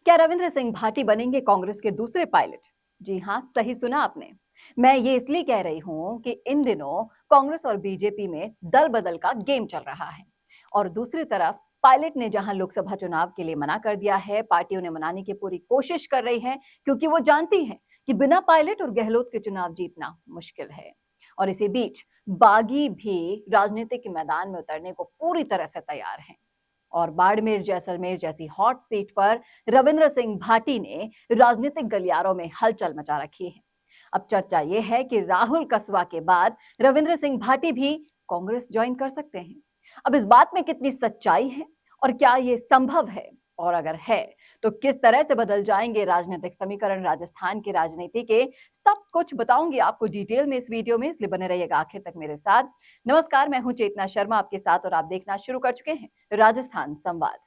क्या रविंद्र सिंह भाटी बनेंगे कांग्रेस के दूसरे पायलट? जी हाँ, सही सुना आपने। मैं ये इसलिए कह रही हूं कि इन दिनों कांग्रेस और बीजेपी में दल बदल का गेम चल रहा है। और दूसरी तरफ पायलट ने जहां लोकसभा चुनाव के लिए मना कर दिया है, पार्टी उन्हें मनाने की पूरी कोशिश कर रही है, क्योंकि वो जानती है कि बिना पायलट और गहलोत के चुनाव जीतना मुश्किल है। और इसी बीच बागी भी राजनीतिक मैदान में उतरने को पूरी तरह से तैयार हैं। और बाड़मेर जैसलमेर जैसी हॉट सीट पर रविंद्र सिंह भाटी ने राजनीतिक गलियारों में हलचल मचा रखी है। अब चर्चा यह है कि राहुल कसवा के बाद रविंद्र सिंह भाटी भी कांग्रेस ज्वाइन कर सकते हैं। अब इस बात में कितनी सच्चाई है और क्या यह संभव है, और अगर है तो किस तरह से बदल जाएंगे राजनीतिक समीकरण राजस्थान की राजनीति के, सब कुछ बताऊंगी आपको डिटेल में इस वीडियो में, इसलिए बने रहिएगा आखिर तक मेरे साथ। नमस्कार, मैं हूं चेतना शर्मा आपके साथ और आप देखना शुरू कर चुके हैं राजस्थान संवाद।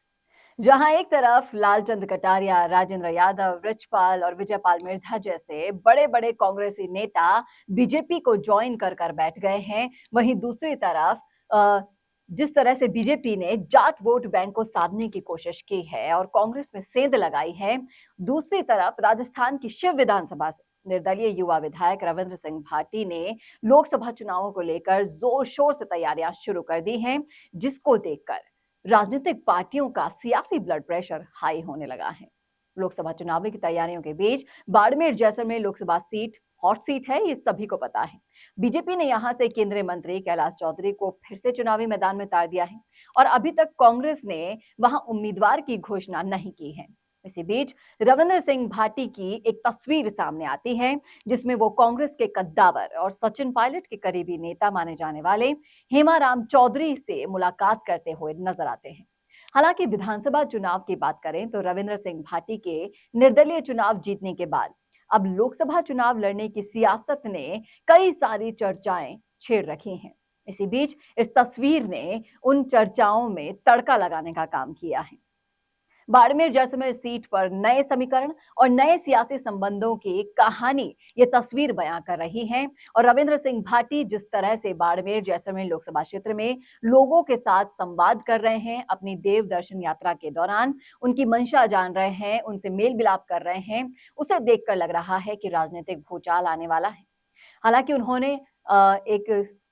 जहां एक तरफ लालचंद कटारिया, राजेंद्र यादव, बृजपाल और विजयपाल मिर्धा जैसे बड़े बड़े कांग्रेसी नेता बीजेपी को ज्वाइन कर कर बैठ गए हैं, वहीं दूसरी तरफ जिस तरह से बीजेपी ने जाट वोट बैंक को साधने की कोशिश की है और कांग्रेस में सेंध लगाई है, दूसरी तरफ राजस्थान की शिव विधानसभा से निर्दलीय युवा विधायक रविंद्र सिंह भाटी ने लोकसभा चुनावों को लेकर जोर शोर से तैयारियां शुरू कर दी हैं, जिसको देखकर राजनीतिक पार्टियों का सियासी ब्लड प्रेशर हाई होने लगा है। लोकसभा चुनाव की तैयारियों के बीच Barmer Jaisalmer Lok Sabha seat hot seat है, ये सभी को पता है। बीजेपी ने यहां से केंद्रीय मंत्री कैलाश चौधरी को फिर से चुनावी मैदान में उतार दिया है और अभी तक कांग्रेस ने वहां उम्मीदवार की घोषणा नहीं की है। इसी बीच रविंद्र सिंह भाटी की एक तस्वीर सामने आती है, जिसमें वो कांग्रेस के कद्दावर और सचिन पायलट के करीबी नेता माने जाने वाले हेमाराम चौधरी से मुलाकात करते हुए नजर आते हैं। हालांकि विधानसभा चुनाव की बात करें तो रविंद्र सिंह भाटी के निर्दलीय चुनाव जीतने के बाद अब लोकसभा चुनाव लड़ने की सियासत ने कई सारी चर्चाएं छेड़ रखी हैं। इसी बीच इस तस्वीर ने उन चर्चाओं में तड़का लगाने का काम किया है। बाड़मेर जैसलमेर सीट पर नए समीकरण और नए सियासी संबंधों की कहानी ये तस्वीर बयां कर रही है। और रविंद्र सिंह भाटी जिस तरह से बाड़मेर जैसलमेर लोकसभा क्षेत्र में लोगों के साथ संवाद कर रहे हैं, अपनी देव दर्शन यात्रा के दौरान उनकी मंशा जान रहे हैं, उनसे मेल मिलाप कर रहे हैं, उसे देखकर लग रहा है कि राजनीतिक भूचाल आने वाला है। हालांकि उन्होंने एक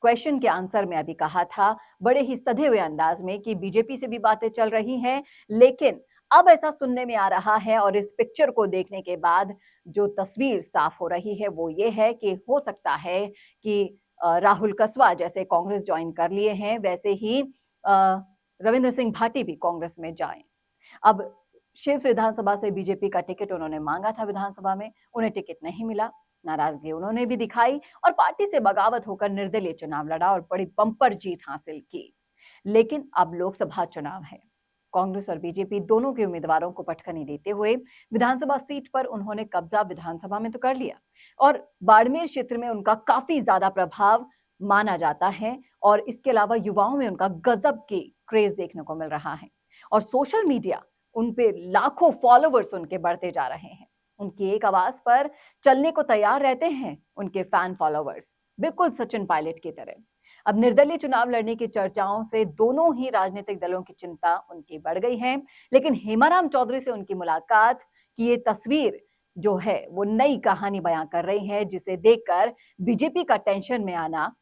क्वेश्चन के आंसर में अभी कहा था बड़े ही सधे हुए अंदाज में कि बीजेपी से भी बातें चल रही हैं, लेकिन अब ऐसा सुनने में आ रहा है और इस पिक्चर को देखने के बाद जो तस्वीर साफ हो रही है वो ये है कि हो सकता है कि राहुल कसवा जैसे कांग्रेस ज्वाइन कर लिए हैं, वैसे ही रविंद्र सिंह भाटी भी कांग्रेस में जाएं। अब शिव विधानसभा से बीजेपी का टिकट उन्होंने मांगा था विधानसभा में, उन्हें टिकट नहीं मिला। नाराजगी उन्होंने भी दिखाई और पार्टी से बगावत होकर निर्दलीय चुनाव लड़ा और बड़ी बंपर जीत हासिल की। लेकिन अब लोकसभा चुनाव है, कांग्रेस और बीजेपी दोनों के उम्मीदवारों को पटखनी देते हुए विधानसभा सीट पर उन्होंने कब्जा विधानसभा में तो कर लिया और बाड़मेर क्षेत्र में उनका काफी ज्यादा प्रभाव माना जाता है और इसके अलावा युवाओं में उनका गजब की क्रेज देखने को मिल रहा है और सोशल मीडिया उन पे लाखों फॉलोवर्स उनके बढ़ते जा रहे हैं। उनकी एक आवाज पर चलने को तैयार रहते हैं उनके फैन फॉलोवर्स, बिल्कुल सचिन पायलट की तरह। अब निर्दलीय चुनाव लड़ने की चर्चाओं से दोनों ही राजनीतिक दलों की चिंता उनकी बढ़ गई है, लेकिन हेमाराम चौधरी से उनकी मुलाकात की ये तस्वीर जो है वो नई कहानी बयां कर रही है, जिसे देखकर बीजेपी का टेंशन में आना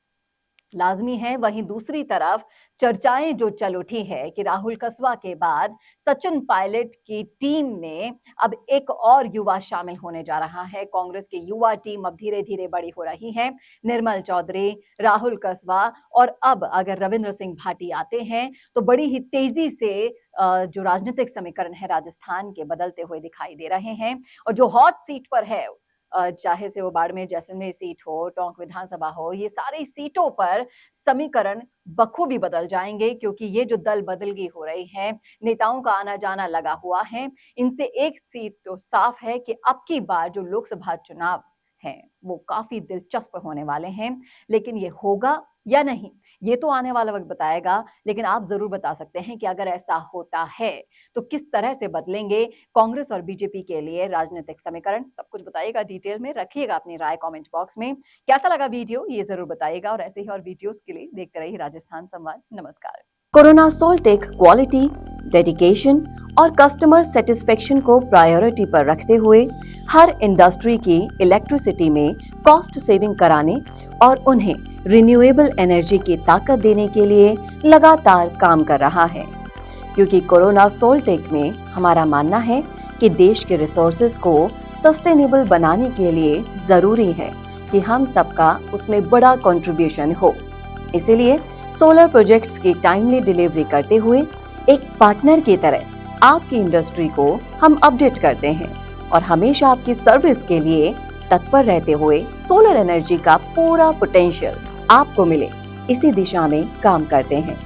लाजमी है। वहीं दूसरी तरफ चर्चाएं जो चल उठी है कि राहुल कसवा के बाद सचिन पायलट की टीम में अब एक और युवा शामिल होने जा रहा है। कांग्रेस की युवा टीम अब धीरे धीरे बड़ी हो रही है। निर्मल चौधरी, राहुल कसवा और अब अगर रविंद्र सिंह भाटी आते हैं तो बड़ी ही तेजी से जो राजनीतिक समीकरण है राजस्थान के बदलते हुए दिखाई दे रहे हैं। और जो हॉट सीट पर है, चाहे से वो बाड़मेर जैसलमेर सीट हो, टोंक विधानसभा हो, ये सारी सीटों पर समीकरण बखूबी बदल जाएंगे, क्योंकि ये जो दल बदलगी हो रही है, नेताओं का आना जाना लगा हुआ है। इनसे एक सीट तो साफ है कि अब की बार जो लोकसभा चुनाव हैं वो काफी दिलचस्प होने वाले हैं, लेकिन ये होगा या नहीं ये तो आने वाला वक्त बताएगा। लेकिन आप जरूर बता सकते हैं कि अगर ऐसा होता है तो किस तरह से बदलेंगे कांग्रेस और बीजेपी के लिए राजनीतिक समीकरण। सब कुछ बताइएगा, डिटेल में रखिएगा अपनी राय कमेंट बॉक्स में। कैसा लगा वीडियो ये जरूर बताइएगा और ऐसे ही और वीडियोस के लिए देखते रहिए राजस्थान संवाद। नमस्कार। कोरोना सोलटेक क्वालिटी, डेडिकेशन और कस्टमर सेटिस्फेक्शन को प्रायोरिटी पर रखते हुए हर इंडस्ट्री की इलेक्ट्रिसिटी में कॉस्ट सेविंग कराने और उन्हें रिन्यूएबल एनर्जी की ताकत देने के लिए लगातार काम कर रहा है। क्योंकि कोरोना सोलटेक में हमारा मानना है कि देश के रिसोर्सेज को सस्टेनेबल बनाने के लिए जरूरी है कि हम सबका उसमें बड़ा कंट्रीब्यूशन हो। इसीलिए सोलर प्रोजेक्ट्स की टाइमली डिलीवरी करते हुए एक पार्टनर की तरह आपकी इंडस्ट्री को हम अपडेट करते हैं और हमेशा आपकी सर्विस के लिए तत्पर रहते हुए सोलर एनर्जी का पूरा पोटेंशियल आपको मिले, इसी दिशा में काम करते हैं।